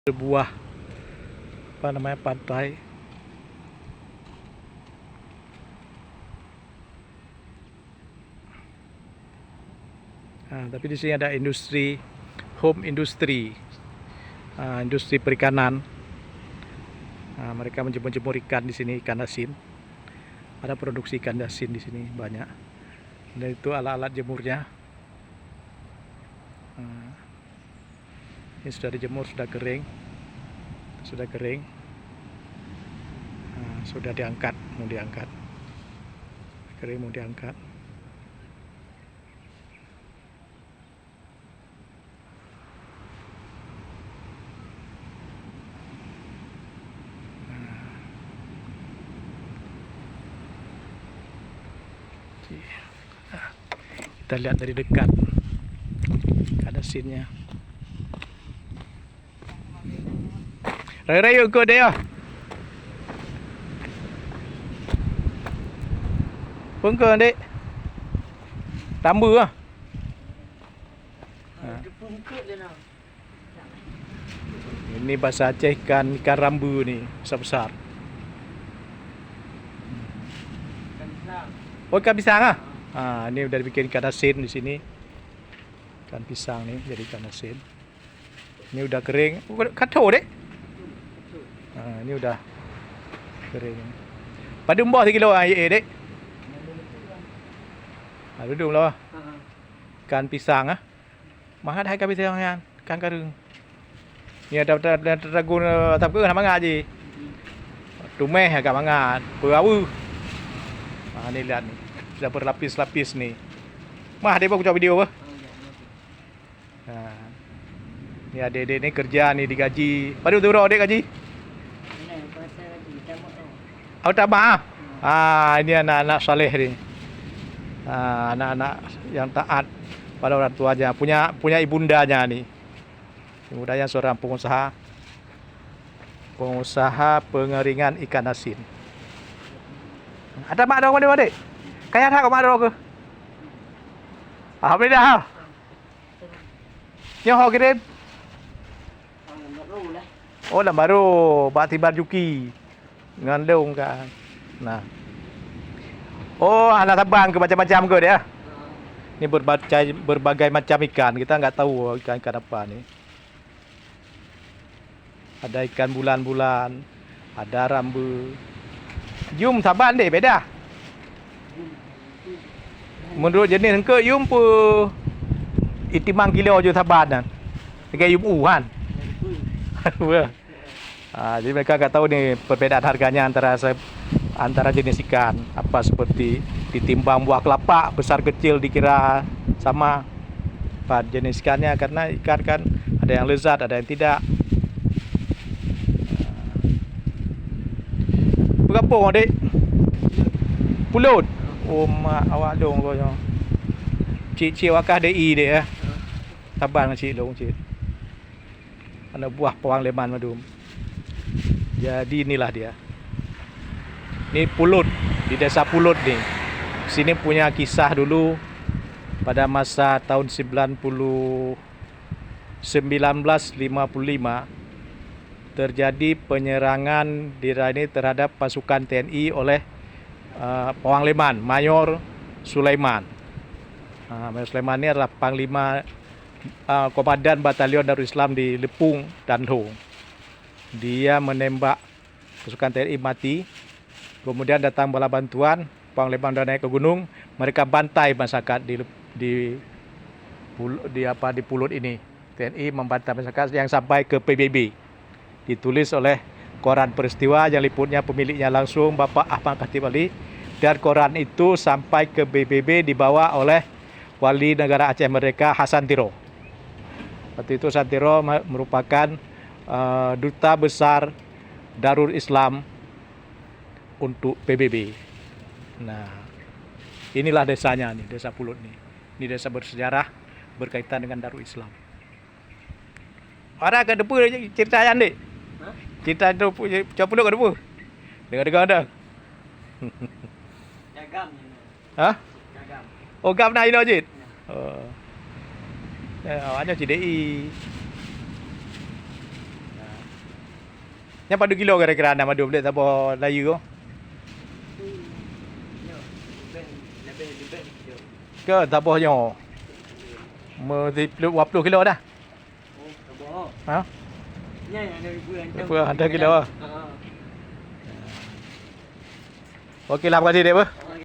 Sebuah pantai. Tapi di sini ada industri, home industri, industri perikanan. Mereka menjemur ikan di sini, ikan asin. Ada produksi ikan asin di sini banyak. Dan itu alat-alat jemurnya. Ini sudah dijemur, sudah kering, sudah diangkat, mau diangkat, kering mau diangkat. Kita lihat dari dekat, ada sinnya. Ray, yuk ikut dia. Pengke dek. Rambu ah. Ini bahasa Aceh ikan rambu nih, besar-besar. Oh, ikan pisang ah. Ini udah dibikin ikan asin di sini. Ikan pisang nih jadi ikan asin. Ini udah kering. Kacau dek. Ini udah kering. Pada mbah 3 kilo dek. Duduk lah. Ikan pisang ah. Mahal hai ikan pisang yan. Ikan karung. Ni ada ragun tak ke nama ngaji. Tumeh agak mangat. Perawu. Ni lihat ni. Sudah berlapis-lapis ni. Mah dia buat video apa? Ni adik-adik ni kerja ni digaji. Pada tu berapa adik gaji? Tamat ah. Ini anak-anak saleh ni. Anak-anak yang taat pada orang tuanya, punya ibundanya ni. Ibundanya seorang pengusaha pengeringan ikan asin. Ada mak dong adik-adik? Kaya tak mak dong ke? Alhamdulillah. Nyoh kirim. Oh, lam baru, Pak Tibar Juki. Ngandung kan. Nah. Oh, anak tabang ke macam-macam ke dia? Ini berbagai macam ikan. Kita nggak tahu ikan apa nih. Ada ikan bulan-bulan, ada rambu. Yum saban deh beda. Menurut jenis ke yum pu itimang kilo je saban kan. Dengan yum kan. Jadi mereka nggak tahu nih perbedaan harganya antara jenis ikan. Apa seperti ditimbang buah kelapa besar kecil dikira sama. Apa jenis ikannya, karena ikan kan ada yang lezat, ada yang tidak. Berapa adik? Pulut. Oh mak awak dong koyo. Cik wakah DI dia ya. Sabar dengan cik dong cik. Ada buah pawang leman madum. Jadi inilah dia. Ini Pulut, di desa Pulut nih. Sini punya kisah dulu pada masa tahun 1955 terjadi penyerangan di ini terhadap pasukan TNI oleh Pawang Leman, Mayor Sulaiman. Mayor Sulaiman ini adalah Panglima Komandan Batalion Darul Islam di Lepung dan Ho. Dia menembak pasukan TNI mati. Kemudian datang bala bantuan, Panglima sudah naik ke gunung, mereka bantai masyarakat di Pulut ini. TNI membantai masyarakat yang sampai ke PBB. Ditulis oleh koran peristiwa yang liputnya pemiliknya langsung Bapak Ahmad Khatib Ali, dan koran itu sampai ke PBB dibawa oleh Wali Negara Aceh Merdeka Hasan Tiro. Waktu itu Hasan Tiro merupakan duta besar Darul Islam untuk PBB. Nah, inilah desanya nih, desa Pulut nih. Ini desa bersejarah berkaitan dengan Darul Islam. Ada ke depu cerita yang dek? Cerita itu coba Pulut ke depu? Dengar ada. Jagam. Hah? Jagam. Oh, gam nak ini ojit. Oh. Awaknya CDI. Nah, Yang pada kilo kira-kira anda madu beli tabah layu tu. Ke tabahnya. Mesti 20 kilo dah. Ha? Berapa ada kilo? Okeylah, terima kasih dek.